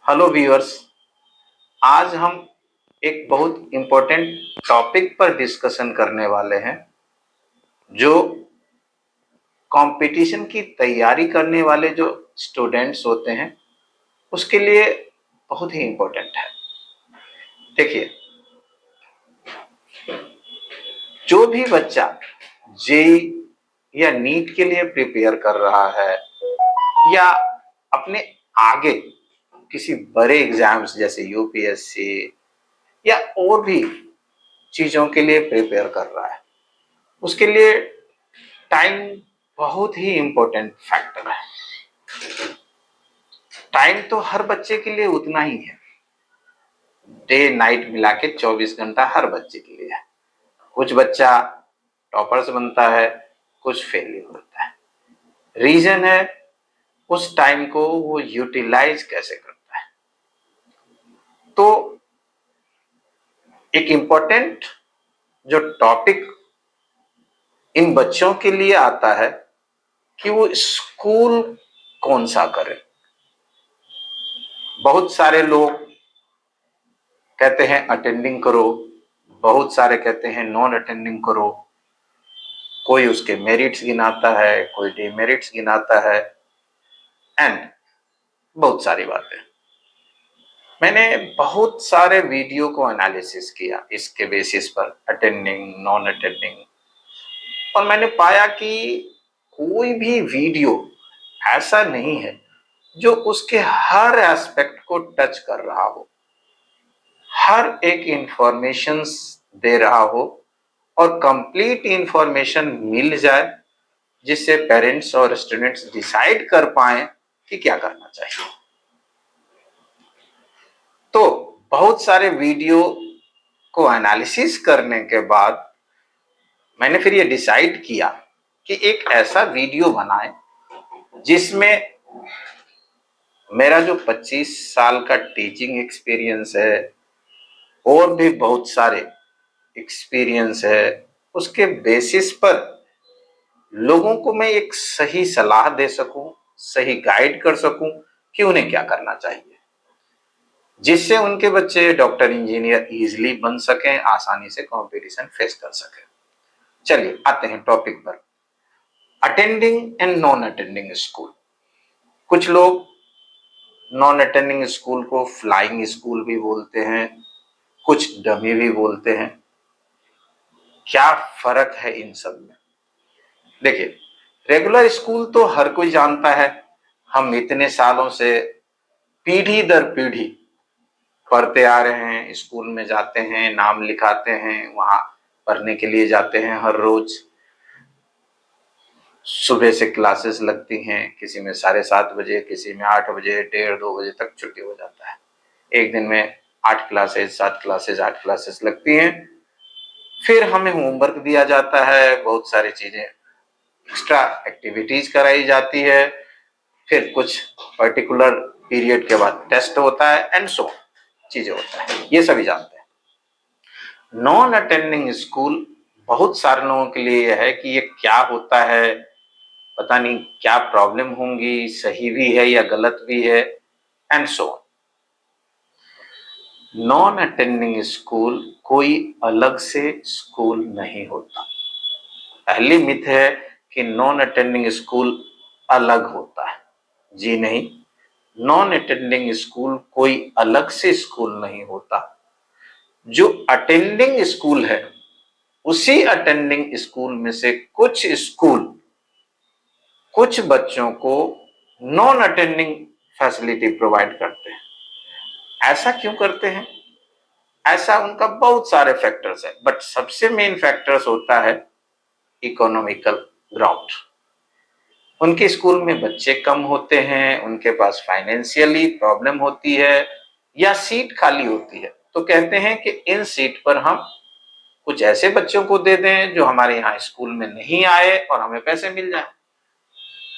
Hello viewers. आज हम एक बहुत इम्पोर्टेंट टॉपिक पर डिस्कशन करने वाले हैं जो कंपटीशन की तैयारी करने वाले जो स्टूडेंट्स होते हैं उसके लिए बहुत ही इम्पोर्टेंट है। देखिए, जो भी बच्चा जेई या नीट के लिए प्रिपेयर कर रहा है या अपने आगे किसी बड़े एग्जाम्स जैसे यूपीएससी या और भी चीजों के लिए प्रिपेयर कर रहा है, उसके लिए टाइम बहुत ही इंपॉर्टेंट फैक्टर है। टाइम तो हर बच्चे के लिए उतना ही है, डे नाइट मिला के 24 घंटा हर बच्चे के लिए है। कुछ बच्चा टॉपर्स बनता है, कुछ फेलियर होता है। रीजन है उस टाइम को वो यूटिलाइज कैसे करता है। तो एक इम्पोर्टेंट जो टॉपिक इन बच्चों के लिए आता है कि वो स्कूल कौन सा करें। बहुत सारे लोग कहते हैं अटेंडिंग करो, बहुत सारे कहते हैं नॉन अटेंडिंग करो। कोई उसके मेरिट्स गिनाता है, कोई डिमेरिट्स गिनाता है एंड बहुत सारी बातें। मैंने बहुत सारे वीडियो को एनालिसिस किया इसके बेसिस पर, अटेंडिंग नॉन अटेंडिंग, और मैंने पाया कि कोई भी वीडियो ऐसा नहीं है जो उसके हर एस्पेक्ट को टच कर रहा हो, हर एक इंफॉर्मेशन दे रहा हो और कंप्लीट इंफॉर्मेशन मिल जाए जिससे पेरेंट्स और स्टूडेंट्स डिसाइड कर पाए कि क्या करना चाहिए। तो बहुत सारे वीडियो को एनालिसिस करने के बाद मैंने फिर ये डिसाइड किया कि एक ऐसा वीडियो बनाएं जिसमें मेरा जो 25 साल का टीचिंग एक्सपीरियंस है और भी बहुत सारे एक्सपीरियंस है, उसके बेसिस पर लोगों को मैं एक सही सलाह दे सकूं, सही गाइड कर सकूं कि उन्हें क्या करना चाहिए, जिससे उनके बच्चे डॉक्टर इंजीनियर इजीली बन सकें, आसानी से कंपटीशन फेस कर सकें। चलिए आते हैं टॉपिक पर, attending and non attending school. कुछ लोग नॉन अटेंडिंग स्कूल को फ्लाइंग स्कूल भी बोलते हैं, कुछ डमी भी बोलते हैं। क्या फर्क है इन सब में? देखिए, रेगुलर स्कूल तो हर कोई जानता है, हम इतने सालों से पीढ़ी दर पीढ़ी पढ़ते आ रहे हैं, स्कूल में जाते हैं, नाम लिखाते हैं, वहां पढ़ने के लिए जाते हैं। हर रोज सुबह से क्लासेस लगती हैं, किसी में 7:30 बजे, किसी में 8 बजे, 1:30-2 बजे तक छुट्टी हो जाता है। एक दिन में 8 क्लासेस, 7 क्लासेस, 8 क्लासेस लगती हैं। फिर हमें होमवर्क दिया जाता है, बहुत सारी चीजें एक्स्ट्रा एक्टिविटीज कराई जाती है, फिर कुछ पर्टिकुलर पीरियड के बाद टेस्ट होता है एंड सो चीजें होता है, ये सभी जानते हैं। नॉन अटेंडिंग स्कूल बहुत सारे लोगों के लिए यह है कि ये क्या होता है, पता नहीं क्या प्रॉब्लम होंगी, सही भी है या गलत भी है and so. Non attending school कोई अलग से स्कूल नहीं होता। पहली मिथ है कि नॉन अटेंडिंग स्कूल अलग होता है। जी नहीं, नॉन अटेंडिंग स्कूल कोई अलग से स्कूल नहीं होता। जो अटेंडिंग स्कूल है उसी अटेंडिंग स्कूल में से कुछ स्कूल कुछ बच्चों को नॉन अटेंडिंग फैसिलिटी प्रोवाइड करते हैं। ऐसा क्यों करते हैं? ऐसा उनका बहुत सारे फैक्टर्स है, बट सबसे मेन फैक्टर्स होता है इकोनॉमिकल ग्राउंड। उनके स्कूल में बच्चे कम होते हैं, उनके पास फाइनेंशियली प्रॉब्लम होती है या सीट खाली होती है, तो कहते हैं कि इन सीट पर हम कुछ ऐसे बच्चों को दे दें जो हमारे यहाँ स्कूल में नहीं आए और हमें पैसे मिल जाए।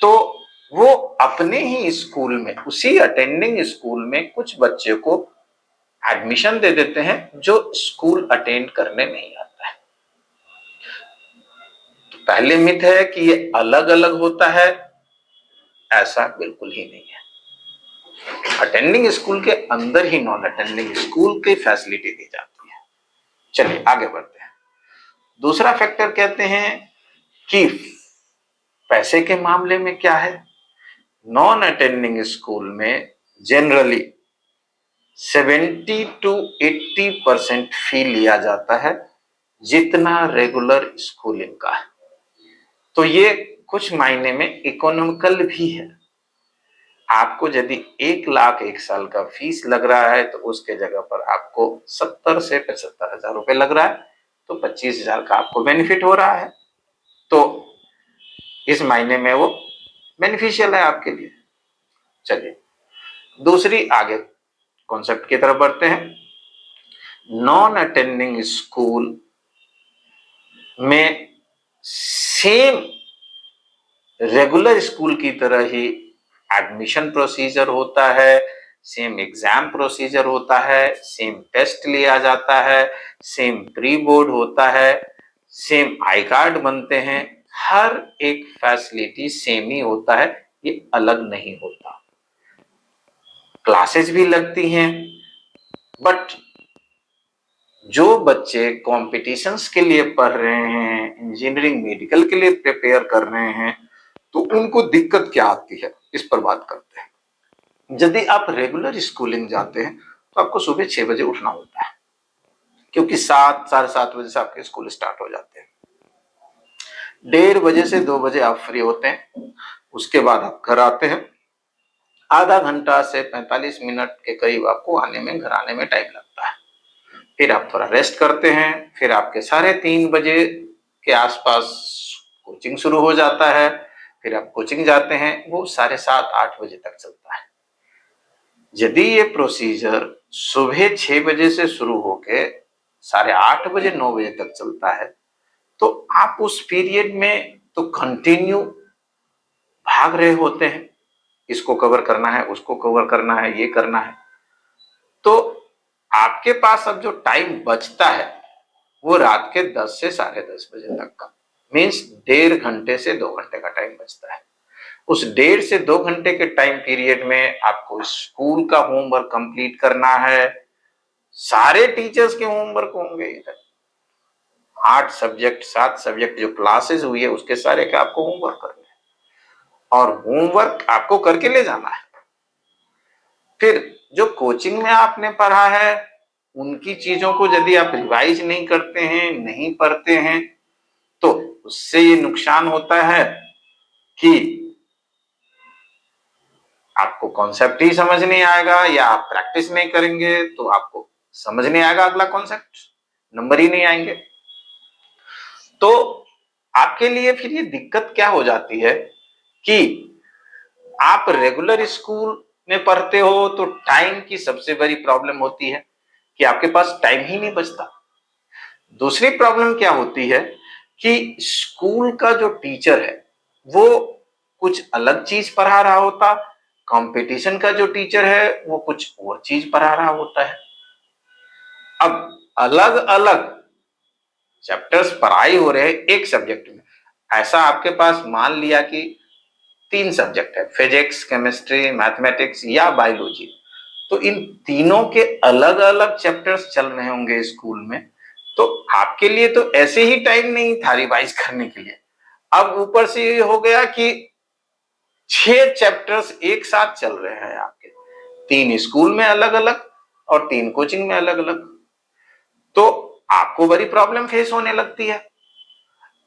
तो वो अपने ही स्कूल में, उसी अटेंडिंग स्कूल में कुछ बच्चे को एडमिशन दे देते हैं जो स्कूल अटेंड करने नहीं आता है। तो पहले मिथ है कि ये अलग अलग होता है, ऐसा बिल्कुल ही नहीं है। अटेंडिंग स्कूल के अंदर ही नॉन अटेंडिंग स्कूल की फैसिलिटी दी जाती है। चलिए आगे बढ़ते हैं। दूसरा फैक्टर कहते हैं कि पैसे के मामले में क्या है। नॉन अटेंडिंग स्कूल में जनरली 70 to 80% फी लिया जाता है, जितना रेगुलर स्कूलिंग का है। तो ये कुछ मायने में इकोनॉमिकल भी है। आपको यदि 1 लाख 1 साल का फीस लग रहा है तो उसके जगह पर आपको 70 से 75 हजार रुपए लग रहा है, तो 25 हजार का आपको बेनिफिट हो रहा है। तो इस मायने में वो बेनिफिशियल है आपके लिए। चलिए दूसरी आगे कॉन्सेप्ट की तरफ बढ़ते हैं। नॉन अटेंडिंग स्कूल में सेम रेगुलर स्कूल की तरह ही एडमिशन प्रोसीजर होता है, सेम एग्जाम प्रोसीजर होता है, सेम टेस्ट लिया जाता है, सेम प्री बोर्ड होता है, सेम आई कार्ड बनते हैं, हर एक फैसिलिटी सेम ही होता है, ये अलग नहीं होता। क्लासेस भी लगती हैं, बट जो बच्चे कॉम्पिटिशन्स के लिए पढ़ रहे हैं, इंजीनियरिंग मेडिकल के लिए प्रिपेयर कर रहे हैं, तो उनको दिक्कत क्या आती है इस पर बात करते हैं। यदि आप रेगुलर स्कूलिंग जाते हैं तो आपको सुबह 6 बजे उठना होता है, क्योंकि 7-7:30 बजे से आपके स्कूल स्टार्ट हो जाते हैं। 1:30 बजे से 2 बजे आप फ्री होते हैं, उसके बाद आप घर आते हैं। आधा घंटा से 45 मिनट के करीब आपको आने में, घर आने में टाइम लगता है। फिर आप थोड़ा रेस्ट करते हैं, फिर आपके 3:30 बजे के आसपास कोचिंग शुरू हो जाता है। फिर आप कोचिंग जाते हैं, वो 7:30-8 बजे तक चलता है। यदि ये प्रोसीजर सुबह 6 बजे से शुरू होके 8:30 बजे 9 बजे तक चलता है, तो आप उस पीरियड में तो कंटिन्यू भाग रहे होते हैं, इसको कवर करना है, उसको कवर करना है, ये करना है। तो आपके पास अब जो टाइम बचता है वो रात के 10 से 10:30 बजे तक का, मीन्स 1.5 घंटे से 2 घंटे का टाइम बचता है। उस 1.5 से 2 घंटे के टाइम पीरियड में आपको स्कूल का होमवर्क कंप्लीट करना है। सारे टीचर्स के होमवर्क होंगे इधर, 8 सब्जेक्ट 7 सब्जेक्ट जो क्लासेस हुई है उसके सारे का आपको होमवर्क करना है, और होमवर्क आपको करके ले जाना है। फिर जो कोचिंग में आपने पढ़ा है उनकी चीजों को यदि आप रिवाइज नहीं करते हैं, नहीं पढ़ते हैं, तो उससे ये नुकसान होता है कि आपको कॉन्सेप्ट ही समझ नहीं आएगा, या आप प्रैक्टिस नहीं करेंगे तो आपको समझ नहीं आएगा अगला कॉन्सेप्ट, नंबर ही नहीं आएंगे। तो आपके लिए फिर ये दिक्कत क्या हो जाती है कि आप रेगुलर स्कूल में पढ़ते हो तो टाइम की सबसे बड़ी प्रॉब्लम होती है कि आपके पास टाइम ही नहीं बचता। दूसरी प्रॉब्लम क्या होती है कि स्कूल का जो टीचर है वो कुछ अलग चीज पढ़ा रहा होता, कंपटीशन का जो टीचर है वो कुछ और चीज पढ़ा रहा होता है। अब अलग अलग चैप्टर्स पढ़ाई हो रहे हैं एक सब्जेक्ट में। ऐसा आपके पास मान लिया कि 3 सब्जेक्ट है, फिजिक्स, केमिस्ट्री, मैथमेटिक्स या बायोलॉजी, तो इन तीनों के अलग अलग चैप्टर्स चल रहे होंगे स्कूल में, तो आपके लिए तो ऐसे ही टाइम नहीं था रिवाइज करने के लिए। अब ऊपर से ये हो गया कि 6 चैप्टर्स एक साथ चल रहे हैं आपके, 3 स्कूल में अलग अलग और 3 कोचिंग में अलग अलग, तो आपको बड़ी प्रॉब्लम फेस होने लगती है।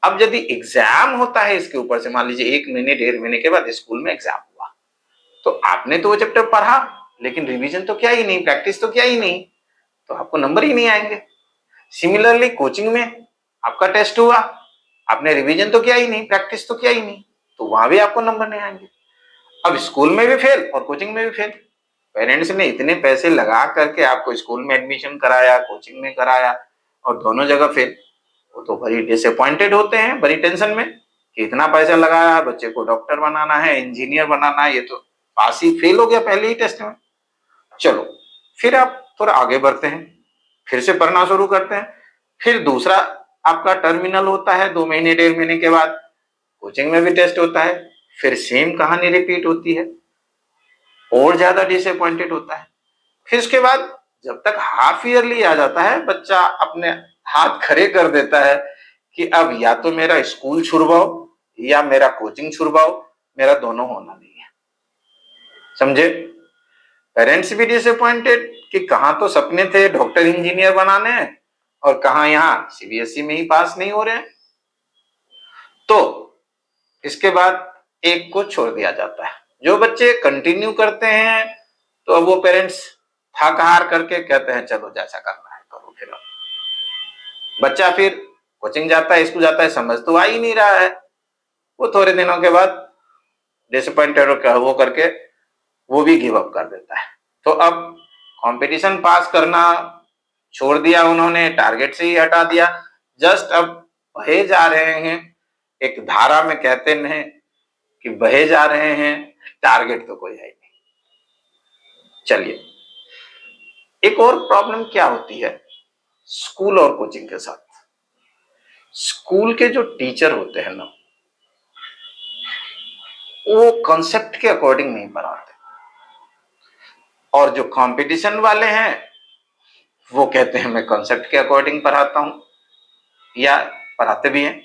अब यदि एग्जाम होता है इसके ऊपर से, मान लीजिए 1 महीने 1.5 महीने के बाद स्कूल में एग्जाम हुआ, तो आपने तो वो चैप्टर पढ़ा लेकिन रिवीजन तो किया ही नहीं, प्रैक्टिस तो किया ही नहीं, तो आपको नंबर ही नहीं आएंगे। सिमिलरली कोचिंग में आपका टेस्ट हुआ, आपने रिवीजन तो किया ही नहीं, प्रैक्टिस तो किया ही नहीं, तो वहां भी आपको नंबर नहीं आएंगे। अब स्कूल में भी फेल और कोचिंग में भी फेल। पेरेंट्स ने इतने पैसे लगा करके आपको स्कूल में एडमिशन कराया, कोचिंग में कराया, और दोनों जगह फेल, वो तो बड़ी डिसअपॉइंटेड होते हैं, बड़ी टेंशन में कि इतना पैसा लगाया, बच्चे को डॉक्टर बनाना है, इंजीनियर बनाना है, ये तो पास ही फेल हो गया पहले ही टेस्ट में। चलो फिर आप थोड़ा आगे बढ़ते हैं, फिर से पढ़ना शुरू करते हैं। फिर दूसरा आपका टर्मिनल होता है, 2 महीने 1.5 महीने के बाद कोचिंग में भी टेस्ट होता है, फिर सेम कहानी रिपीट होती है। और ज्यादा डिसअपॉइंटेड होता है। फिर उसके बाद जब तक हाफ ईयरली आ जाता है, बच्चा अपने हाथ खड़े कर देता है कि अब या तो मेरा स्कूल छुड़वाओ या मेरा कोचिंग छुड़वाओ, मेरा दोनों होना नहीं है। समझे? पेरेंट्स भी डिसअपॉइंटेड कि कहां तो सपने थे डॉक्टर इंजीनियर बनाने और कहां यहाँ सीबीएसई में ही पास नहीं हो रहे हैं। तो इसके बाद एक को छोड़ दिया जाता है। जो बच्चे कंटिन्यू करते हैं तो अब वो पेरेंट्स थक हार करके कहते हैं चलो जैसा करना है करो। फिर बच्चा फिर कोचिंग जाता है, स्कूल जाता है, समझ तो आ ही नहीं रहा है। वो थोड़े दिनों के बाद डिसअपॉइंटेड वो करके वो भी गिव अप कर देता है। तो अब कंपटीशन पास करना छोड़ दिया उन्होंने, टारगेट से ही हटा दिया। जस्ट अब बहे जा रहे हैं, एक धारा में कहते हैं कि बहे जा रहे हैं, टारगेट तो कोई है ही नहीं। चलिए, एक और प्रॉब्लम क्या होती है स्कूल और कोचिंग के साथ। स्कूल के जो टीचर होते हैं ना, वो कॉन्सेप्ट के अकॉर्डिंग नहीं पढ़ाते, और जो कंपटीशन वाले हैं वो कहते हैं मैं कॉन्सेप्ट के अकॉर्डिंग पढ़ाता हूं, या पढ़ाते भी हैं।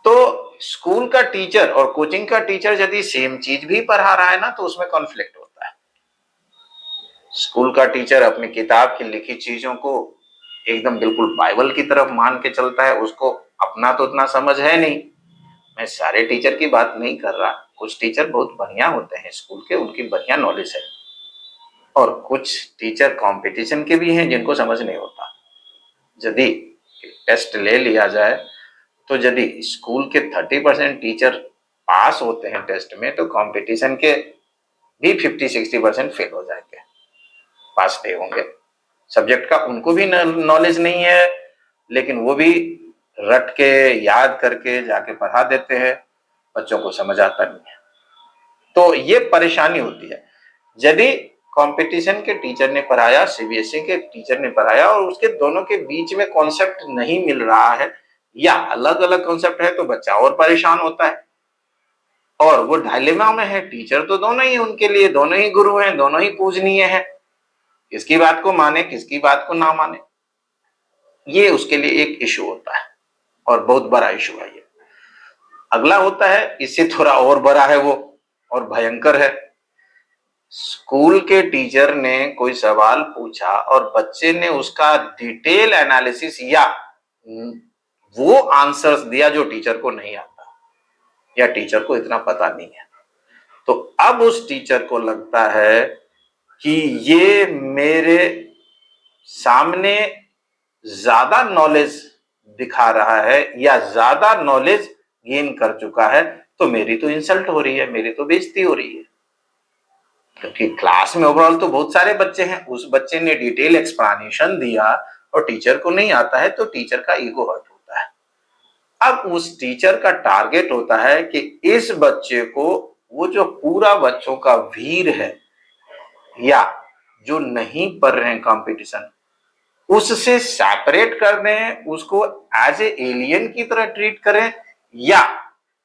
तो स्कूल का टीचर और कोचिंग का टीचर यदि सेम चीज भी पढ़ा रहा है ना, तो उसमें कॉन्फ्लिक्ट होता है। स्कूल का टीचर अपनी किताब की लिखी चीजों को एकदम बिल्कुल बाइबल की तरफ मान के चलता है, उसको अपना तो उतना समझ है नहीं। मैं सारे टीचर की बात नहीं कर रहा, कुछ टीचर बहुत बढ़िया होते हैं स्कूल के, उनकी बढ़िया नॉलेज है, और कुछ टीचर कंपटीशन के भी हैं जिनको समझ नहीं होता। यदि टेस्ट ले लिया जाए तो यदि स्कूल के 30% टीचर पास होते हैं टेस्ट में, तो कंपटीशन के भी 50-60% फेल हो जाएंगे, पास नहीं होंगे। सब्जेक्ट का उनको भी नॉलेज नहीं है, लेकिन वो भी रट के याद करके जाके पढ़ा देते हैं, बच्चों को समझ आता नहीं है। तो ये परेशानी होती है। यदि कंपटीशन के टीचर ने पढ़ाया, सीबीएसई के टीचर ने पढ़ाया, और उसके दोनों के बीच में कॉन्सेप्ट नहीं मिल रहा है या अलग अलग कॉन्सेप्ट है, तो बच्चा और परेशान होता है और वो डायलेमा में है। टीचर तो दोनों ही उनके लिए, दोनों ही गुरु हैं, दोनों ही पूजनीय हैं, किसकी बात को माने किसकी बात को ना माने, ये उसके लिए एक इशू होता है, और बहुत बड़ा इशू है ये। अगला होता है, इससे थोड़ा और बड़ा है वो, और भयंकर है। स्कूल के टीचर ने कोई सवाल पूछा और बच्चे ने उसका डिटेल एनालिसिस या वो आंसर्स दिया जो टीचर को नहीं आता या टीचर को इतना पता नहीं है। तो अब उस टीचर को लगता है कि ये मेरे सामने ज्यादा नॉलेज दिखा रहा है या ज्यादा नॉलेज गेन कर चुका है, तो मेरी तो इंसल्ट हो रही है, मेरी तो बेइज्जती हो रही है। क्योंकि क्लास में ओवरऑल तो बहुत सारे बच्चे हैं, उस बच्चे ने डिटेल एक्सप्लेनेशन दिया और टीचर को नहीं आता है, तो टीचर का ईगो हर्ट होता है। अब उस टीचर का टारगेट होता है कि इस बच्चे को, वो जो पूरा बच्चों का वीर है या जो नहीं पढ़ रहे हैं कंपटीशन, उससे सेपरेट कर दें, उसको एज ए एलियन की तरह ट्रीट करें, या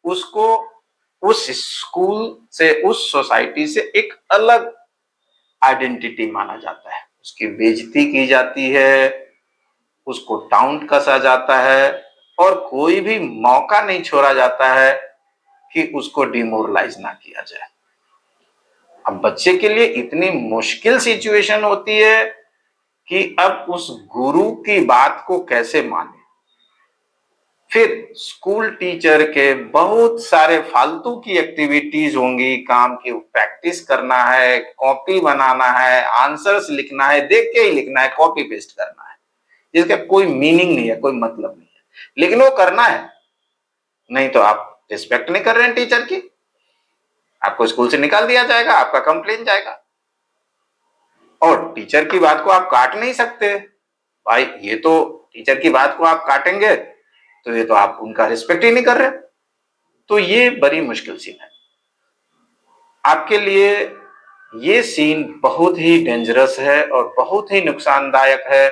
उसको उस स्कूल से, उस सोसाइटी से एक अलग आइडेंटिटी माना जाता है, उसकी बेइज्जती की जाती है, उसको टाउंट कसा जाता है, और कोई भी मौका नहीं छोड़ा जाता है कि उसको डिमोरलाइज ना किया जाए। अब बच्चे के लिए इतनी मुश्किल सिचुएशन होती है कि अब उस गुरु की बात को कैसे माने। फिर स्कूल टीचर के बहुत सारे फालतू की एक्टिविटीज होंगी, काम की प्रैक्टिस करना है, कॉपी बनाना है, आंसर्स लिखना है, देख के ही लिखना है, कॉपी पेस्ट करना है, जिसका कोई मीनिंग नहीं है, कोई मतलब नहीं है, लेकिन वो करना है। नहीं तो आप रिस्पेक्ट नहीं कर रहे हैं टीचर की, आपको स्कूल से निकाल दिया जाएगा, आपका कंप्लेन जाएगा। और टीचर की बात को आप काट नहीं सकते भाई, ये तो टीचर की बात को आप काटेंगे तो ये तो आप उनका रिस्पेक्ट ही नहीं कर रहे। तो ये बड़ी मुश्किल सीन है आपके लिए। ये सीन बहुत ही डेंजरस है और बहुत ही नुकसानदायक है।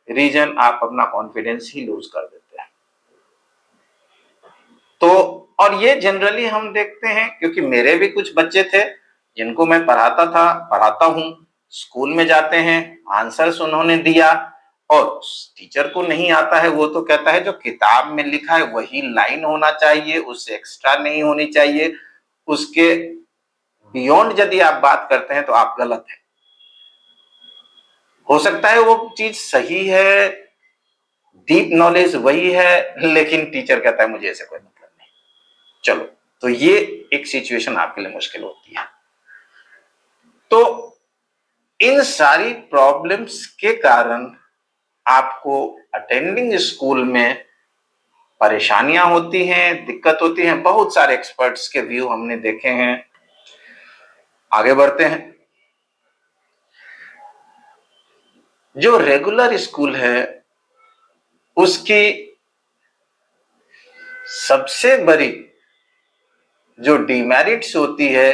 रीजन, आप अपना कॉन्फिडेंस ही लूज कर देते हैं। तो और ये जनरली हम देखते हैं, क्योंकि मेरे भी कुछ बच्चे थे जिनको मैं पढ़ाता हूँ, स्कूल में जाते हैं, आंसर्स उन्होंने दिया और टीचर को नहीं आता है, वो तो कहता है जो किताब में लिखा है वही लाइन होना चाहिए, उससे एक्स्ट्रा नहीं होनी चाहिए। उसके बियॉन्ड यदि आप बात करते हैं तो आप गलत हैं। हो सकता है वो चीज सही है, डीप नॉलेज वही है, लेकिन टीचर कहता है मुझे ऐसे कोई मतलब नहीं। चलो, तो ये एक सिचुएशन आपके लिए मुश्किल होती है। तो इन सारी प्रॉब्लम्स के कारण आपको अटेंडिंग स्कूल में परेशानियां होती हैं, दिक्कत होती हैं। बहुत सारे एक्सपर्ट्स के व्यू हमने देखे हैं। आगे बढ़ते हैं। जो रेगुलर स्कूल है उसकी सबसे बड़ी जो डिमेरिट्स होती है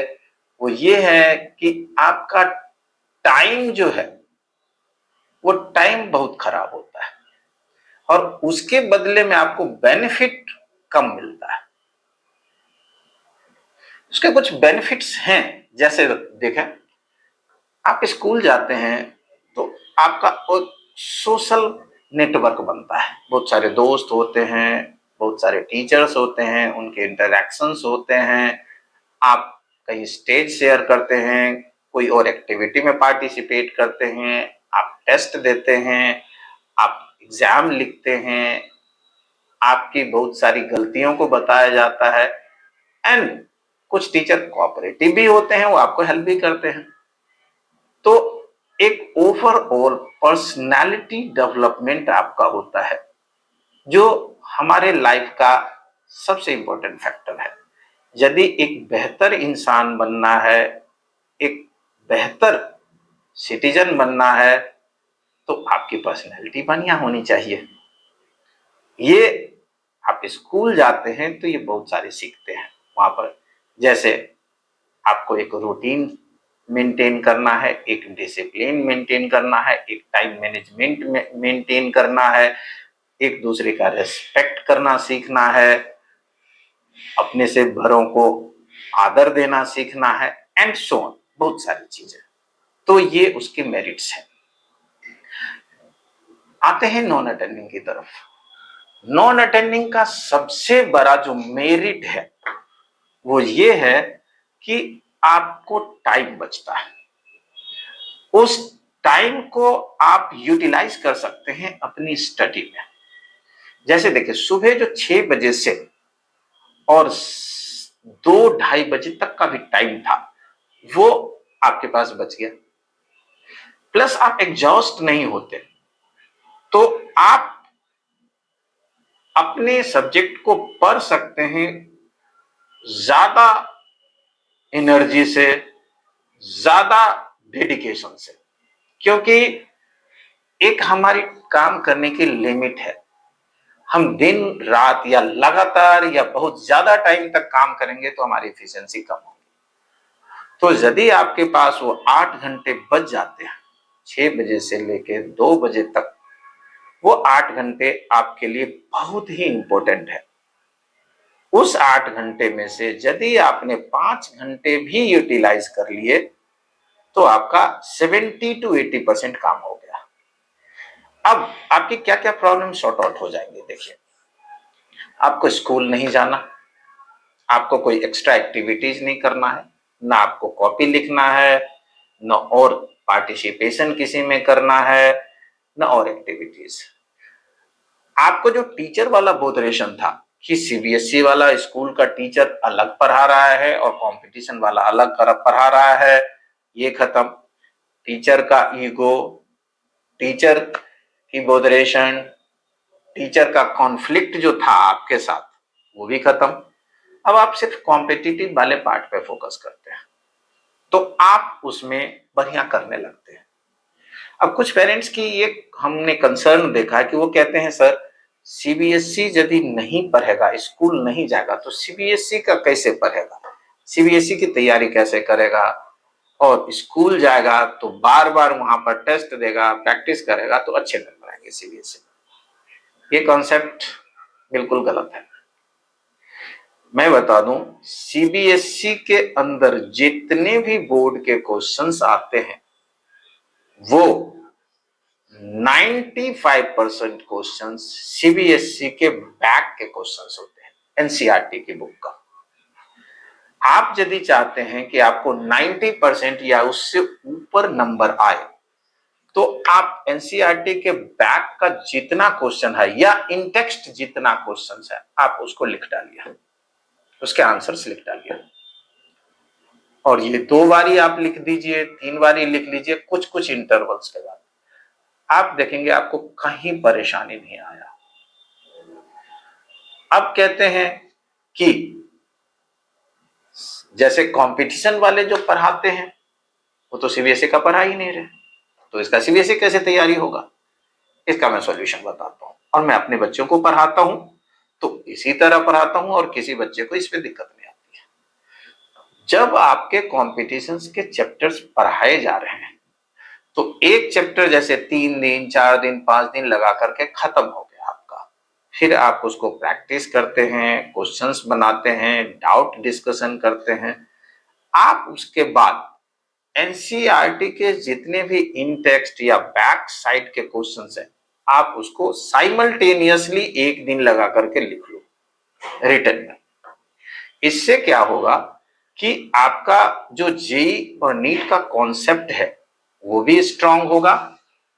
वो ये है कि आपका टाइम जो है वो टाइम बहुत खराब होता है और उसके बदले में आपको बेनिफिट कम मिलता है। उसके कुछ बेनिफिट्स हैं, जैसे देखें, आप स्कूल जाते हैं तो आपका सोशल नेटवर्क बनता है, बहुत सारे दोस्त होते हैं, बहुत सारे टीचर्स होते हैं, उनके इंटरेक्शंस होते हैं, आप कहीं स्टेज शेयर करते हैं, कोई और एक्टिविटी में पार्टिसिपेट करते हैं, आप टेस्ट देते हैं, आप एग्जाम लिखते हैं, आपकी बहुत सारी गलतियों को बताया जाता है एंड कुछ टीचर कोऑपरेटिव भी होते हैं, वो आपको हेल्प भी करते हैं। तो एक ओवरऑल पर्सनालिटी डेवलपमेंट आपका होता है, जो हमारे लाइफ का सबसे इंपॉर्टेंट फैक्टर है। यदि एक बेहतर इंसान बनना है, एक बेहतर सिटीजन बनना है, तो आपकी पर्सनैलिटी बढ़िया होनी चाहिए। ये आप स्कूल जाते हैं तो ये बहुत सारे सीखते हैं वहां पर। जैसे आपको एक रूटीन मेंटेन करना है, एक डिसिप्लिन मेंटेन करना है, एक टाइम मैनेजमेंट मेंटेन करना है, एक दूसरे का रेस्पेक्ट करना सीखना है, अपने से बड़ों को आदर देना सीखना है एंड सो ऑन, बहुत सारी चीजें। तो ये उसके मेरिट्स हैं। आते हैं नॉन अटेंडिंग की तरफ। नॉन अटेंडिंग का सबसे बड़ा जो मेरिट है वो ये है कि आपको टाइम बचता है। उस टाइम को आप यूटिलाइज कर सकते हैं अपनी स्टडी में। जैसे देखिए, सुबह जो 6 बजे से और 2-2:30 बजे तक का भी टाइम था वो आपके पास बच गया, प्लस आप एग्जॉस्ट नहीं होते, तो आप अपने सब्जेक्ट को पढ़ सकते हैं ज्यादा एनर्जी से, ज्यादा डेडिकेशन से, क्योंकि एक हमारी काम करने की लिमिट है। हम दिन रात या लगातार या बहुत ज्यादा टाइम तक काम करेंगे तो हमारी एफिशिएंसी कम होगी। तो यदि आपके पास वो 8 घंटे बच जाते हैं 6 बजे से लेकर 2 बजे तक, वो 8 घंटे आपके लिए बहुत ही इंपॉर्टेंट है। उस 8 घंटे में से यदि आपने 5 घंटे भी यूटिलाइज कर लिए तो आपका 70-80% काम हो गया। अब आपकी क्या क्या प्रॉब्लम सॉर्ट आउट हो जाएंगे। देखिए, आपको स्कूल नहीं जाना, आपको कोई एक्स्ट्रा एक्टिविटीज नहीं करना है, ना आपको कॉपी लिखना है, न और पार्टिसिपेशन किसी में करना है, न और एक्टिविटीज। आपको जो टीचर वाला बोधरेशन था कि सीबीएसई वाला स्कूल का टीचर अलग पढ़ा रहा है और कंपटीशन वाला अलग पढ़ा रहा है, ये खत्म। टीचर का ईगो, टीचर की बोधरेशन, टीचर का कॉन्फ्लिक्ट जो था आपके साथ, वो भी खत्म। अब आप सिर्फ कॉम्पिटिटिव वाले पार्ट पे फोकस करते हैं, तो आप उसमें बढ़िया करने लगते हैं। अब कुछ पेरेंट्स की ये हमने कंसर्न देखा है कि वो कहते हैं सर, सीबीएसई यदि नहीं पढ़ेगा, स्कूल नहीं जाएगा तो सीबीएसई का कैसे पढ़ेगा, सीबीएसई की तैयारी कैसे करेगा, और स्कूल जाएगा तो बार बार वहां पर टेस्ट देगा, प्रैक्टिस करेगा तो अच्छे नंबर आएंगे सीबीएसई। ये कॉन्सेप्ट बिल्कुल गलत है। मैं बता दूं, सीबीएसई के अंदर जितने भी बोर्ड के क्वेश्चंस आते हैं वो 95% क्वेश्चंस सीबीएसई के बैक के क्वेश्चंस होते हैं, एनसीईआरटी की बुक का। आप यदि चाहते हैं कि आपको 90% या उससे ऊपर नंबर आए तो आप एनसीईआरटी के बैक का जितना क्वेश्चन है या इन टेक्स्ट जितना क्वेश्चन है आप उसको लिख डालिए, उसके आंसर्स लिख डालिए। और ये 2 बारी आप लिख दीजिए, 3 बारी लिख लीजिए, कुछ कुछ इंटरवल्स के बाद आप देखेंगे आपको कहीं परेशानी नहीं आया। अब कहते हैं कि जैसे कंपटीशन वाले जो पढ़ाते हैं वो तो सीबीएसई का पढ़ा ही नहीं रहे, तो इसका सीबीएसई कैसे तैयारी होगा? इसका मैं सॉल्यूशन बताता हूं। और मैं अपने बच्चों को पढ़ाता हूं तो इसी तरह पढ़ाता हूं और किसी बच्चे को इसमें दिक्कत नहीं आती है। जब आपके कॉम्पिटिशन्स के चैप्टर्स पढ़ाए जा रहे हैं तो एक चैप्टर जैसे 3 दिन 4 दिन 5 दिन लगा करके खत्म हो गया आपका, फिर आप उसको प्रैक्टिस करते हैं, क्वेश्चंस बनाते हैं, डाउट डिस्कशन करते हैं। आप उसके बाद एनसीईआरटी के जितने भी इन टेक्स्ट या बैक साइड के क्वेश्चंस हैं आप उसको साइमल्टेनियसली एक दिन लगा करके लिख लो रिटन में। इससे क्या होगा कि आपका जो जेई और नीट का कॉन्सेप्ट है वो भी स्ट्रांग होगा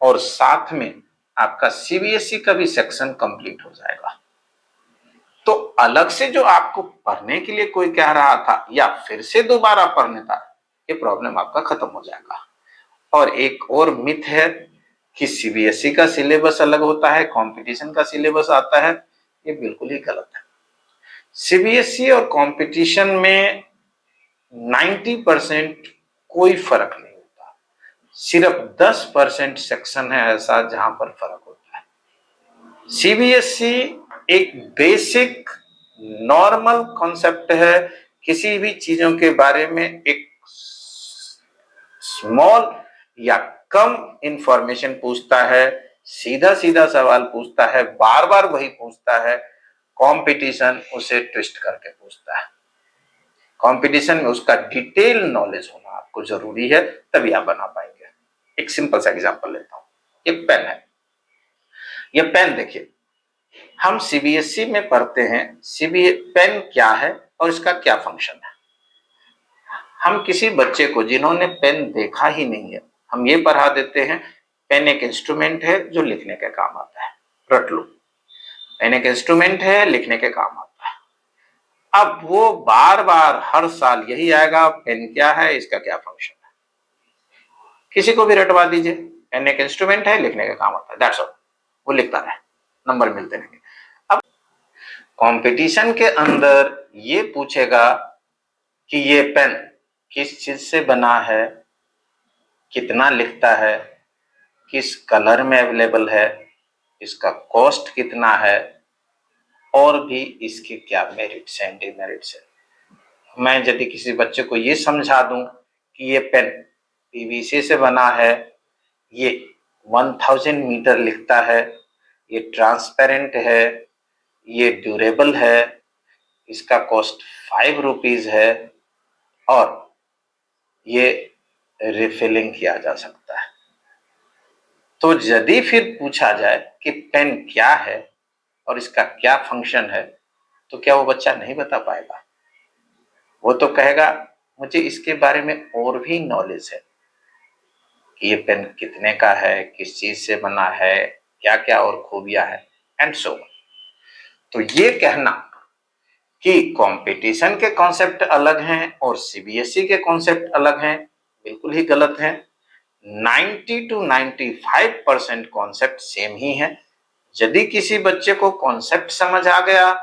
और साथ में आपका सीबीएसई का भी सेक्शन कंप्लीट हो जाएगा। तो अलग से जो आपको पढ़ने के लिए कोई कह रहा था या फिर से दोबारा पढ़ने था, ये प्रॉब्लम आपका खत्म हो जाएगा। और एक और मिथ है कि सीबीएसई का सिलेबस अलग होता है, कंपटीशन का सिलेबस आता है, ये बिल्कुल ही गलत है। सीबीएसई और कंपटीशन में 90% कोई फर्क नहीं होता, सिर्फ 10% सेक्शन है ऐसा जहां पर फर्क होता है। सीबीएसई एक बेसिक नॉर्मल कॉन्सेप्ट है, किसी भी चीजों के बारे में एक स्मॉल या कम इंफॉर्मेशन पूछता है, सीधा सीधा सवाल पूछता है, बार बार वही पूछता है। कंपटीशन उसे ट्विस्ट करके पूछता है। कंपटीशन में उसका डिटेल नॉलेज होना आपको जरूरी है, तभी आप बना पाएंगे। एक सिंपल सा एग्जांपल लेता हूं, ये पेन है, ये पेन देखिए, हम सीबीएसई में पढ़ते हैं पेन क्या है और इसका क्या फंक्शन है। हम किसी बच्चे को जिन्होंने पेन देखा ही नहीं है हम ये पढ़ा देते हैं पेन एक इंस्ट्रूमेंट है जो लिखने के काम आता है, रट लो, पेन एक इंस्ट्रूमेंट है लिखने के काम आता है। अब वो बार बार हर साल यही आएगा, पेन क्या है, इसका क्या फंक्शन है। किसी को भी रटवा दीजिए, पेन एक इंस्ट्रूमेंट है लिखने का काम आता है, दैट्स ऑल, वो लिखता रहे, नंबर मिलते रहेंगे। अब कंपटीशन के अंदर ये पूछेगा कि ये पेन किस चीज से बना है, कितना लिखता है, किस कलर में अवेलेबल है, इसका कॉस्ट कितना है और भी इसके क्या मेरिट्स एंड डिमेरिट्स है। मैं यदि किसी बच्चे को ये समझा दूं कि ये पेन पीवीसी से बना है, ये 1000 मीटर लिखता है, ये ट्रांसपेरेंट है, ये ड्यूरेबल है, इसका कॉस्ट 5 रुपीज है और ये रिफिलिंग किया जा सकता है। तो यदि फिर पूछा जाए कि पेन क्या है और इसका क्या फंक्शन है तो क्या वो बच्चा नहीं बता पाएगा? वो तो कहेगा मुझे इसके बारे में और भी नॉलेज है कि ये पेन कितने का है, किस चीज से बना है, क्या क्या और खूबियां है एंड सो ऑन। तो ये कहना कि कंपटीशन के कॉन्सेप्ट अलग हैं और सीबीएसई के कॉन्सेप्ट अलग हैं बिल्कुल ही गलत है। 90 to 95% कॉन्सेप्ट सेम ही है। यदि किसी बच्चे को कॉन्सेप्ट समझ आ गया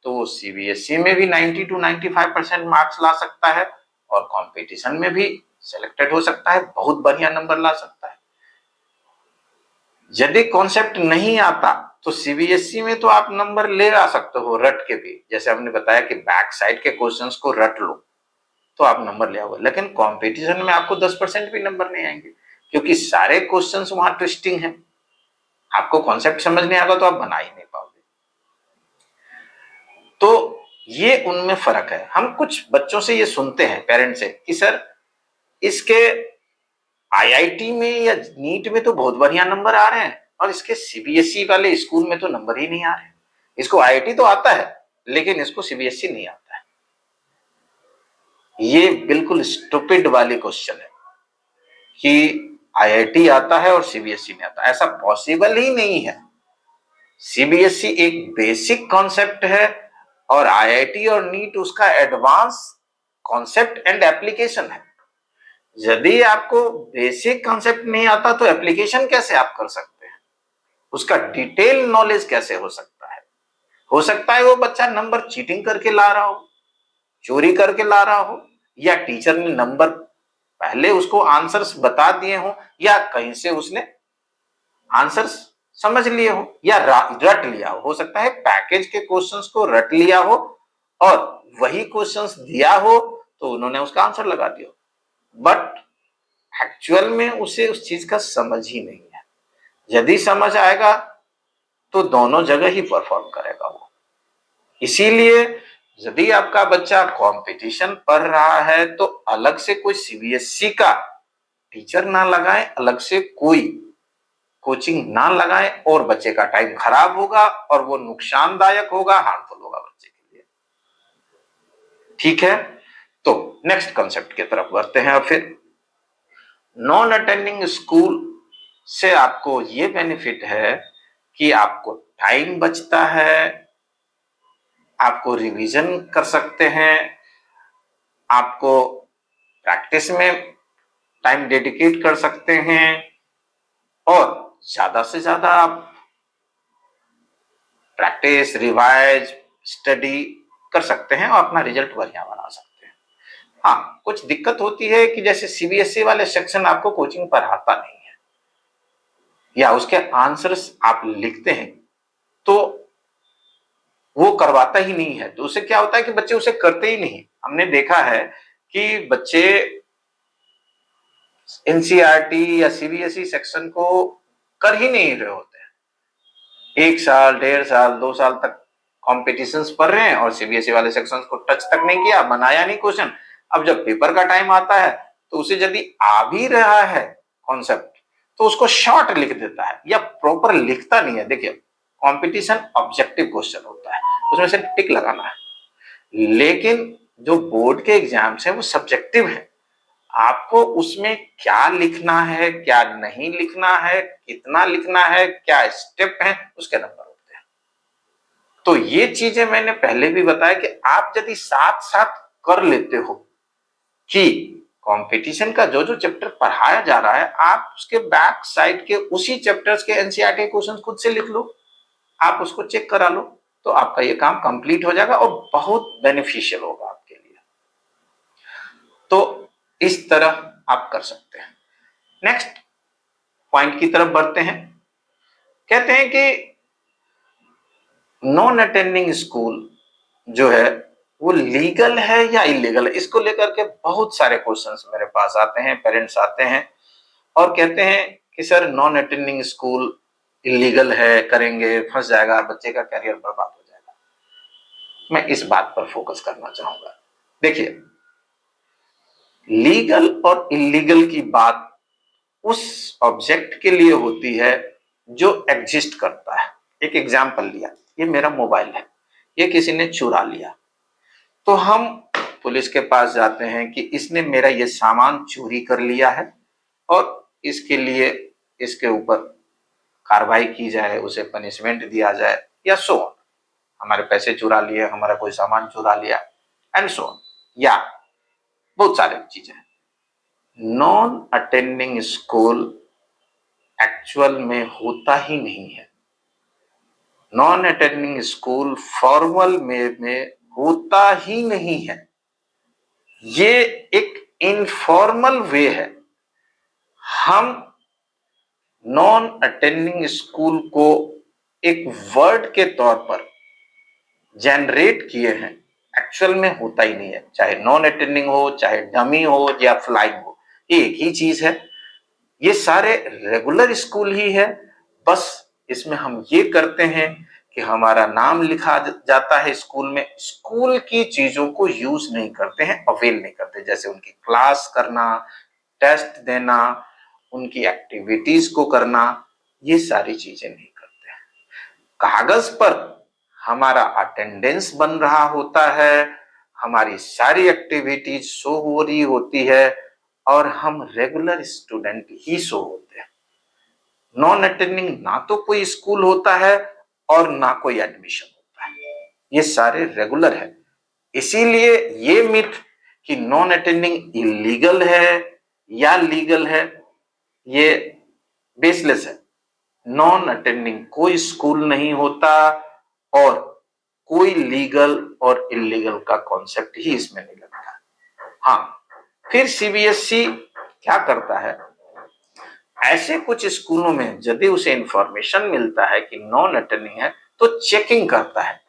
तो वो सीबीएसई में भी 90 to 95% मार्क्स ला सकता है और कंपटीशन में भी सिलेक्टेड हो सकता है, बहुत बढ़िया नंबर ला सकता है। यदि कॉन्सेप्ट नहीं आता तो सीबीएसई में तो आप नंबर ले आ सकते हो रट के भी, जैसे हमने बताया कि बैक साइड के क्वेश्चंस को रट लो तो आप नंबर ले आओगे, लेकिन कंपटीशन में आपको 10% भी नंबर नहीं आएंगे क्योंकि सारे क्वेश्चंस वहां ट्विस्टिंग है। आपको कॉन्सेप्ट समझ नहीं आएगा तो आप बना ही नहीं पाओगे। तो ये उनमें फर्क है। हम कुछ बच्चों से ये सुनते हैं, पेरेंट्स से, कि सर इसके आईआईटी में या नीट में तो बहुत बढ़िया नंबर आ रहे हैं और इसके सीबीएसई वाले स्कूल में तो नंबर ही नहीं आ रहे। इसको आईआईटी तो आता है लेकिन इसको सीबीएसई नहीं आता है। ये बिल्कुल स्टूपिड वाली क्वेश्चन है कि आईआईटी आता है और सीबीएसई नहीं आता, ऐसा पॉसिबल ही नहीं है। सीबीएसई एक बेसिक कॉन्सेप्ट है और आईआईटी और नीट उसका एडवांस कॉन्सेप्ट एंड एप्लीकेशन है। यदि आपको बेसिक कॉन्सेप्ट नहीं आता तो एप्लीकेशन कैसे आप कर सकते हैं, उसका डिटेल नॉलेज कैसे हो सकता है। हो सकता है वो बच्चा नंबर चीटिंग करके ला रहा हो, चोरी करके ला रहा हो, या टीचर ने नंबर पहले उसको आंसर्स बता दिए हो, या कहीं से उसने आंसर्स समझ लिए हो या रट लिया हो सकता है पैकेज के क्वेश्चंस को रट लिया हो और वही क्वेश्चंस दिया हो तो उन्होंने उसका आंसर लगा दिया, बट एक्चुअल में उसे उस चीज का समझ ही नहीं है। यदि समझ आएगा तो दोनों जगह ही परफॉर्म करेगा वो। इसीलिए यदि आपका बच्चा कंपटीशन पढ़ रहा है तो अलग से कोई सीबीएसई का टीचर ना लगाएं, अलग से कोई कोचिंग ना लगाएं, और बच्चे का टाइम खराब होगा और वो नुकसानदायक होगा, हार्मफुल होगा बच्चे के लिए। ठीक है, तो नेक्स्ट कॉन्सेप्ट की तरफ बढ़ते हैं। अब फिर नॉन अटेंडिंग स्कूल से आपको ये बेनिफिट है कि आपको टाइम बचता है, आपको रिवीजन कर सकते हैं, आपको प्रैक्टिस में टाइम डेडिकेट कर सकते हैं और ज्यादा से ज्यादा आप प्रैक्टिस, रिवाइज, स्टडी कर सकते हैं और अपना रिजल्ट बढ़िया बना सकते हैं। हाँ, कुछ दिक्कत होती है कि जैसे सीबीएसई वाले सेक्शन आपको कोचिंग पढ़ाता नहीं है या उसके आंसर्स आप लिखते हैं तो वो करवाता ही नहीं है, तो उससे क्या होता है कि बच्चे उसे करते ही नहीं। हमने देखा है कि बच्चे एनसीईआरटी या सीबीएसई सेक्शन को कर ही नहीं रहे होते हैं। 1 साल, 1.5 साल, 2 साल तक कॉम्पिटिशन्स पढ़ रहे हैं और सीबीएसई वाले सेक्शंस को टच तक नहीं किया, बनाया नहीं क्वेश्चन। अब जब पेपर का टाइम आता है तो उसे यदि आ भी रहा है कॉन्सेप्ट तो उसको शॉर्ट लिख देता है या प्रॉपर लिखता नहीं है। देखिए, कंपटीशन ऑब्जेक्टिव क्वेश्चन होता है, उसमें सिर्फ टिक लगाना है, लेकिन जो बोर्ड के एग्जाम्स हैं वो सब्जेक्टिव है। आपको उसमें क्या लिखना है, क्या नहीं लिखना है, कितना लिखना है, क्या स्टेप है, उसके नंबर होते हैं। तो ये चीजें मैंने पहले भी बताया कि आप यदि साथ साथ कर लेते हो कि कंपटीशन का जो जो चैप्टर पढ़ाया जा रहा है आप उसके बैक साइड के उसी चैप्टर्स के एनसीईआरटी क्वेश्चन खुद से लिख लो, आप उसको चेक करा लो, तो आपका ये काम कंप्लीट हो जाएगा और बहुत बेनिफिशियल होगा आपके लिए। तो इस तरह आप कर सकते हैं। नेक्स्ट पॉइंट की तरफ बढ़ते हैं। कहते हैं कि नॉन अटेंडिंग स्कूल जो है वो लीगल है या इलीगल है, इसको लेकर के बहुत सारे क्वेश्चंस मेरे पास आते हैं, पेरेंट्स आते हैं और कहते हैं कि sir non attending school illegal है, करेंगे फंस जाएगा, बच्चे का करियर बर्बाद हो जाएगा। मैं इस बात पर फोकस करना चाहूंगा। देखिए, लीगल और इलीगल की बात उस ऑब्जेक्ट के लिए होती है जो एग्जिस्ट करता है। एक एग्जाम्पल लिया, ये मेरा मोबाइल है, ये किसी ने चुरा लिया, तो हम पुलिस के पास जाते हैं कि इसने मेरा ये सामान चोरी कर लिया है और इसके लिए इसके ऊपर कार्रवाई की जाए, उसे पनिशमेंट दिया जाए या सो ऑन। हमारे पैसे चुरा लिए, हमारा कोई सामान चुरा लिया एंड सो ऑन, या बहुत सारी चीजें। नॉन अटेंडिंग स्कूल एक्चुअल में होता ही नहीं है। नॉन अटेंडिंग स्कूल फॉर्मल में होता ही नहीं है। ये एक इनफॉर्मल वे है। हम नॉन अटेंडिंग स्कूल को एक वर्ड के तौर पर जनरेट किए हैं, एक्चुअल में होता ही नहीं है। चाहे नॉन अटेंडिंग हो, चाहे डमी हो या फ्लाइंग हो, ये एक ही चीज है। ये सारे रेगुलर स्कूल ही है, बस इसमें हम ये करते हैं कि हमारा नाम लिखा जाता है स्कूल में, स्कूल की चीजों को यूज नहीं करते हैं, अवेल नहीं करते, जैसे उनकी क्लास करना, टेस्ट देना, उनकी एक्टिविटीज को करना, ये सारी चीजें नहीं करते हैं। कागज पर हमारा अटेंडेंस बन रहा होता है, हमारी सारी एक्टिविटीज शो हो रही होती है और हम रेगुलर स्टूडेंट ही शो होते हैं। नॉन अटेंडिंग ना तो कोई स्कूल होता है और ना कोई एडमिशन होता है, ये सारे रेगुलर है। इसीलिए ये मिथ कि नॉन अटेंडिंग इलीगल है या लीगल है, ये बेसलेस है। नॉन अटेंडिंग कोई स्कूल नहीं होता और कोई लीगल और इलीगल का कॉन्सेप्ट ही इसमें नहीं लगता। हाँ, फिर सीबीएसई क्या करता है, ऐसे कुछ स्कूलों में यदि उसे इंफॉर्मेशन मिलता है कि नॉन अटेंडिंग है तो चेकिंग करता है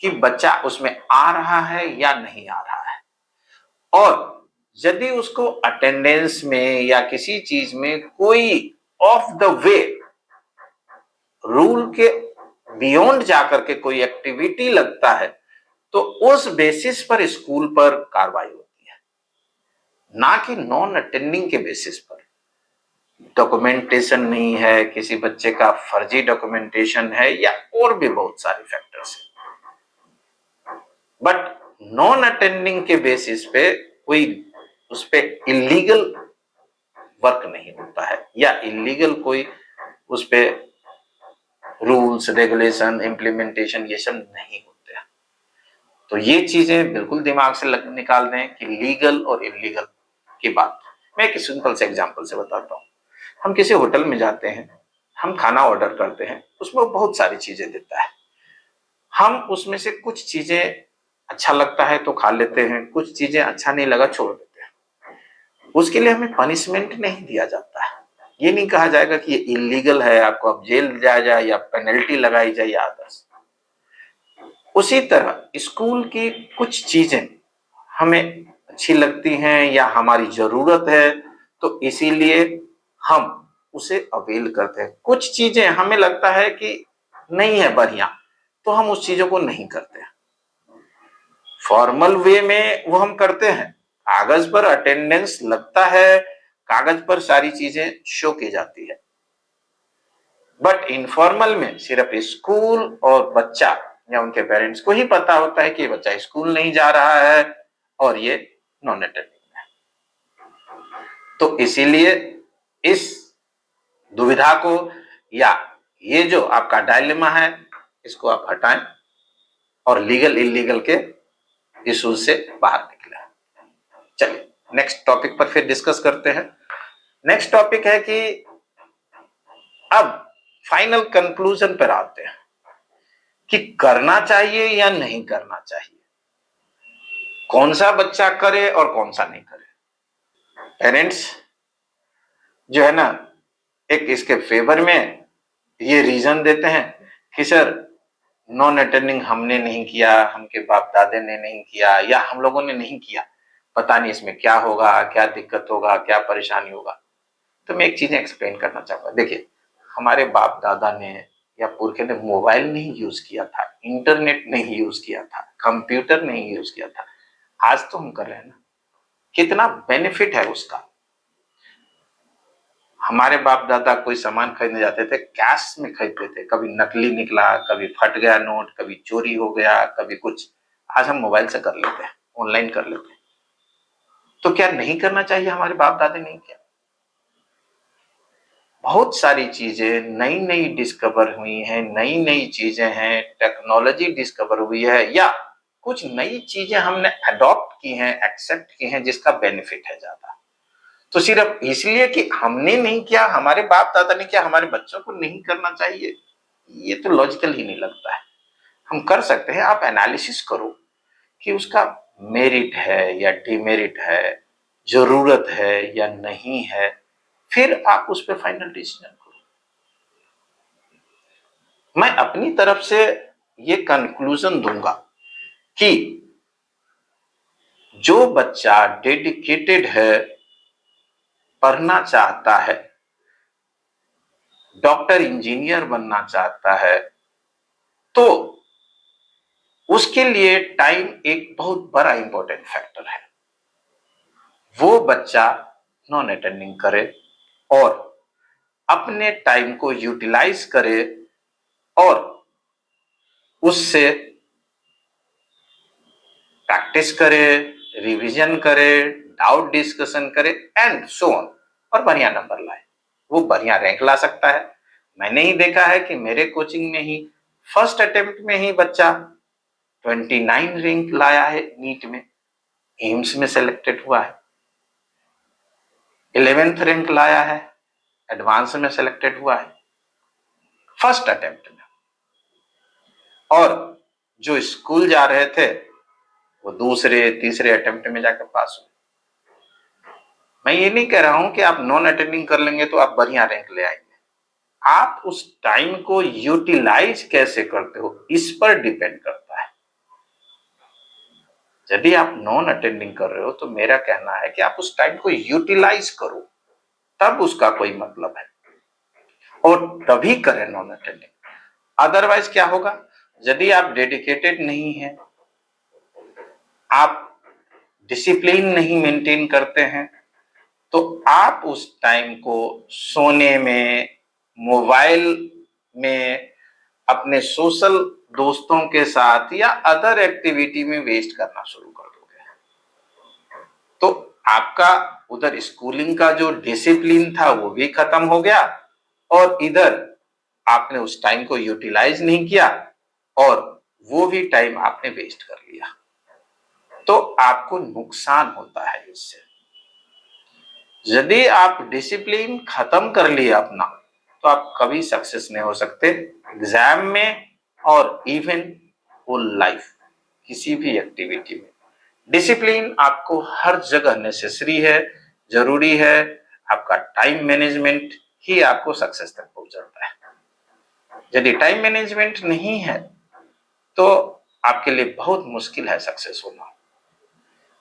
कि बच्चा उसमें आ रहा है या नहीं आ रहा है, और यदि उसको अटेंडेंस में या किसी चीज में कोई ऑफ द वे रूल के बियॉन्ड जाकर के कोई एक्टिविटी लगता है तो उस बेसिस पर स्कूल पर कार्रवाई होती है, ना कि नॉन अटेंडिंग के बेसिस पर। डॉक्यूमेंटेशन नहीं है, किसी बच्चे का फर्जी डॉक्यूमेंटेशन है, या और भी बहुत सारे फैक्टर्स हैं, बट नॉन अटेंडिंग के बेसिस पे कोई उस पे इलीगल वर्क नहीं होता है या इलीगल कोई उस पे रूल्स रेगुलेशन इम्प्लीमेंटेशन ये सब नहीं होते हैं। तो ये चीजें बिल्कुल दिमाग से निकाल दें कि लीगल और इलीगल की बात। मैं एक सिंपल से एग्जांपल से बताता हूँ। हम किसी होटल में जाते हैं, हम खाना ऑर्डर करते हैं, उसमें बहुत सारी चीजें देता है, हम उसमें से कुछ चीजें अच्छा लगता है तो खा लेते हैं, कुछ चीजें अच्छा नहीं लगा छोड़ देते हैं। उसके लिए हमें पनिशमेंट नहीं दिया जाता है, ये नहीं कहा जाएगा कि ये इलीगल है, आपको अब जेल जाया जाए या पेनल्टी लगाई जाए या अदर्स। उसी तरह स्कूल की कुछ चीजें हमें अच्छी लगती हैं या हमारी जरूरत है तो इसीलिए हम उसे अवेल करते हैं। कुछ चीजें हमें लगता है कि नहीं है बढ़िया तो हम उस चीजों को नहीं करते। फॉर्मल वे में वो हम करते हैं, कागज पर अटेंडेंस लगता है, कागज पर सारी चीजें शो की जाती है, बट इनफॉर्मल में सिर्फ स्कूल और बच्चा या उनके पेरेंट्स को ही पता होता है कि बच्चा स्कूल नहीं जा रहा है और ये नॉन अटेंडिंग है। तो इसीलिए इस दुविधा को या ये जो आपका डायलेमा है इसको आप हटाएं और लीगल इलीगल के इश्यूज से बाहर निकलें। चलिए नेक्स्ट टॉपिक पर फिर डिस्कस करते हैं। नेक्स्ट टॉपिक है कि अब फाइनल कंक्लूजन पर आते हैं कि करना चाहिए या नहीं करना चाहिए, कौन सा बच्चा करे और कौन सा नहीं करे। पेरेंट्स जो है ना एक इसके फेवर में ये रीजन देते हैं कि सर नॉन अटेंडिंग हमने नहीं किया, हमके बाप दादे ने नहीं किया या हम लोगों ने नहीं किया, पता नहीं इसमें क्या होगा, क्या दिक्कत होगा, क्या परेशानी होगा। तो मैं एक चीज एक्सप्लेन करना चाहूंगा। देखिए हमारे बाप दादा ने या पुरखे ने मोबाइल नहीं यूज किया था, इंटरनेट नहीं यूज किया था, कंप्यूटर नहीं यूज किया था, आज तो हम कर रहे हैं ना। कितना बेनिफिट है उसका। हमारे बाप दादा कोई सामान खरीदने जाते थे कैश में खरीदते थे, कभी नकली निकला, कभी फट गया नोट, कभी चोरी हो गया, कभी कुछ। आज हम मोबाइल से कर लेते हैं, ऑनलाइन कर लेते हैं। तो क्या नहीं करना चाहिए? हमारे बाप दादा नहीं किया। बहुत सारी चीजें नई नई डिस्कवर हुई हैं, नई नई चीजें हैं, टेक्नोलॉजी डिस्कवर हुई है या कुछ नई चीजें हमने अडॉप्ट की हैं, एक्सेप्ट की हैं जिसका बेनिफिट है ज्यादा। तो सिर्फ इसलिए कि हमने नहीं किया, हमारे बाप दादा ने किया, हमारे बच्चों को नहीं करना चाहिए, ये तो लॉजिकल ही नहीं लगता है। हम कर सकते हैं, आप एनालिसिस करो कि उसका मेरिट है या डिमेरिट है, जरूरत है या नहीं है, फिर आप उस पर फाइनल डिसीजन करो। मैं अपनी तरफ से ये कंक्लूजन दूंगा कि जो बच्चा डेडिकेटेड है, पढ़ना चाहता है, डॉक्टर इंजीनियर बनना चाहता है, तो उसके लिए टाइम एक बहुत बड़ा इंपॉर्टेंट फैक्टर है। वो बच्चा नॉन अटेंडिंग करे और अपने टाइम को यूटिलाइज करे और उससे प्रैक्टिस करे, रिवीजन करे, डाउट डिस्कशन करे एंड सो ऑन, और बढ़िया नंबर लाए। वो बढ़िया रैंक ला सकता है। मैंने ही देखा है कि मेरे कोचिंग में ही फर्स्ट अटेम्प्ट में ही बच्चा 29 रैंक लाया है, नीट में, एम्स में सेलेक्टेड हुआ है। 11th रैंक लाया है, एडवांस में सेलेक्टेड हुआ है फर्स्ट अटेम्प्ट में। और जो स्कूल जा रहे थे वो दूसरे तीसरे अटेम्प्ट में जाकर पास हुए। मैं ये नहीं कह रहा हूं कि आप नॉन अटेंडिंग कर लेंगे तो आप बढ़िया रैंक ले आएंगे। आप उस टाइम को यूटिलाइज कैसे करते हो इस पर डिपेंड करता है। यदि आप नॉन अटेंडिंग कर रहे हो तो मेरा कहना है कि आप उस टाइम को यूटिलाइज करो, तब उसका कोई मतलब है, और तभी करें नॉन अटेंडिंग। अदरवाइज क्या होगा, यदि आप डेडिकेटेड नहीं है, आप डिसिप्लिन नहीं मेंटेन करते हैं, तो आप उस टाइम को सोने में, मोबाइल में, अपने सोशल दोस्तों के साथ या अदर एक्टिविटी में वेस्ट करना शुरू कर दोगे। तो आपका उधर स्कूलिंग का जो डिसिप्लिन था वो भी खत्म हो गया, और इधर आपने उस टाइम को यूटिलाइज नहीं किया और वो भी टाइम आपने वेस्ट कर लिया। तो आपको नुकसान होता है इससे। यदि आप डिसिप्लिन खत्म कर लिए अपना, तो आप कभी सक्सेस नहीं हो सकते एग्जाम में और इवन फुल लाइफ किसी भी एक्टिविटी में। डिसिप्लिन आपको हर जगह नेसेसरी है, जरूरी है। आपका टाइम मैनेजमेंट ही आपको सक्सेस तक पहुंचाता है। यदि टाइम मैनेजमेंट नहीं है तो आपके लिए बहुत मुश्किल है सक्सेस होना।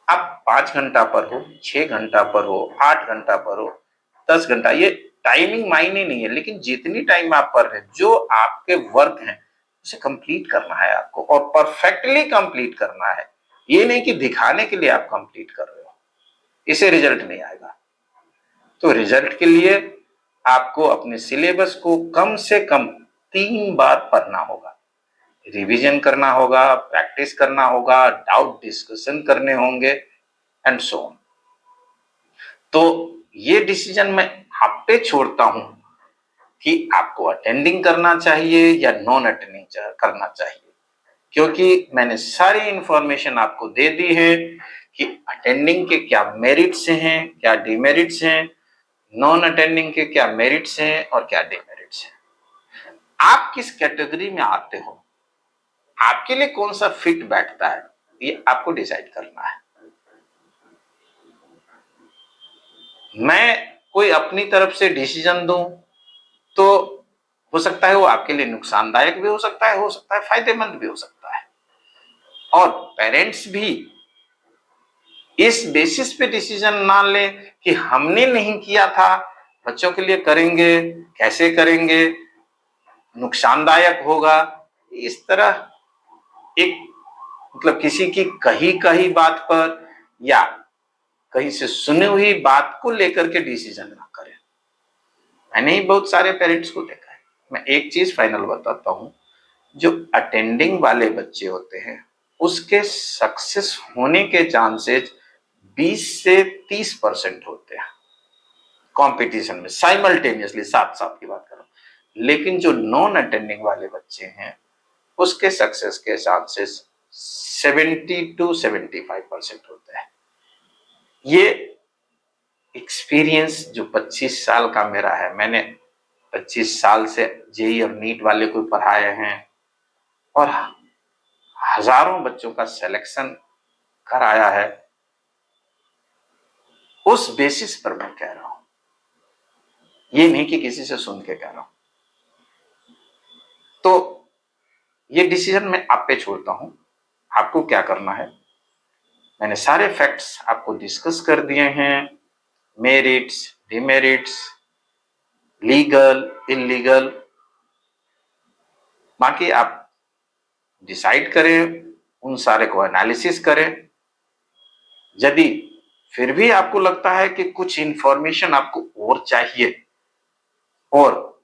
आप 5 घंटा पर हो, 6 घंटा पर हो, 8 घंटा पर हो, 10 घंटा, ये टाइमिंग मायने नहीं है, लेकिन जितनी टाइम आप पर है, जो आपके वर्क हैं उसे कंप्लीट करना है आपको, और परफेक्टली कंप्लीट करना है। ये नहीं कि दिखाने के लिए आप कंप्लीट कर रहे हो, इसे रिजल्ट नहीं आएगा। तो रिजल्ट के लिए आपको अपने सिलेबस को कम से कम 3 बार पढ़ना होगा, रिवीजन करना होगा, प्रैक्टिस करना होगा, डाउट डिस्कशन करने होंगे एंड सो ऑन। तो ये डिसीजन मैं आप पे छोड़ता हूं कि आपको अटेंडिंग करना चाहिए या नॉन अटेंडिंग करना चाहिए, क्योंकि मैंने सारी इंफॉर्मेशन आपको दे दी है कि अटेंडिंग के क्या मेरिट्स हैं, क्या डिमेरिट्स हैं, नॉन अटेंडिंग के क्या मेरिट्स हैं और क्या डिमेरिट्स हैं। आप किस कैटेगरी में आते हो, आपके लिए कौन सा फिट बैठता है, ये आपको डिसाइड करना है। मैं कोई अपनी तरफ से डिसीजन दूं तो हो सकता है वो आपके लिए नुकसानदायक भी हो सकता है फायदेमंद भी हो सकता है। और पेरेंट्स भी इस बेसिस पे डिसीजन ना लें कि हमने नहीं किया था, बच्चों के लिए करेंगे, कैसे करेंगे, नुकसानदायक होगा, इस तरह एक मतलब किसी की कही कही बात पर या कहीं से सुनी हुई बात को लेकर के डिसीजन ना करें। मैंने ही बहुत सारे पेरेंट्स को देखा है। मैं एक चीज फाइनल बताता हूं, जो अटेंडिंग वाले बच्चे होते हैं उसके सक्सेस होने के चांसेस 20 से 30% होते हैं कंपटीशन में, साइमल्टेनियसली, साथ साथ की बात कर रहा हूं। लेकिन जो नॉन अटेंडिंग वाले बच्चे हैं उसके सक्सेस के चांसेस 70 to 75% होते हैं। ये एक्सपीरियंस जो 25 साल का मेरा है, मैंने 25 साल से जेई और नीट वाले को पढ़ाए हैं और हजारों बच्चों का सिलेक्शन कराया है। उस बेसिस पर मैं कह रहा हूं, ये नहीं कि किसी से सुन के कह रहा हूं। तो ये डिसीजन मैं आप पे छोड़ता हूं, आपको क्या करना है। मैंने सारे फैक्ट्स आपको डिस्कस कर दिए हैं, मेरिट्स, डिमेरिट्स, लीगल, इलीगल। बाकी आप डिसाइड करें, उन सारे को एनालिसिस करें। यदि फिर भी आपको लगता है कि कुछ इंफॉर्मेशन आपको और चाहिए और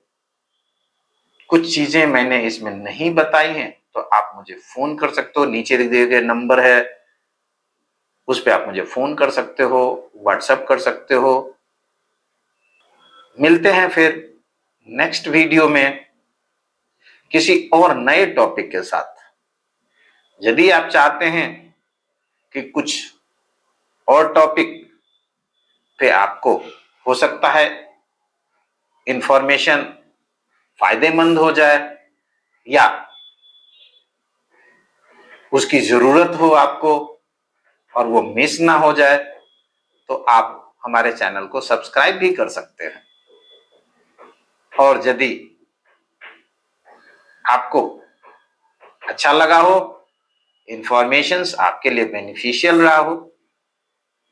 कुछ चीजें मैंने इसमें नहीं बताई हैं, तो आप मुझे फोन कर सकते हो। नीचे दिए गए नंबर है, उस पे आप मुझे फोन कर सकते हो, व्हाट्सएप कर सकते हो। मिलते हैं फिर नेक्स्ट वीडियो में किसी और नए टॉपिक के साथ। यदि आप चाहते हैं कि कुछ और टॉपिक पे आपको हो सकता है इंफॉर्मेशन फायदेमंद हो जाए या उसकी जरूरत हो आपको और वो मिस ना हो जाए, तो आप हमारे चैनल को सब्सक्राइब भी कर सकते हैं। और यदि आपको अच्छा लगा हो, इंफॉर्मेशंस आपके लिए बेनिफिशियल रहा हो,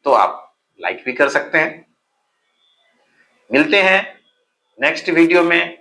तो आप लाइक भी कर सकते हैं। मिलते हैं नेक्स्ट वीडियो में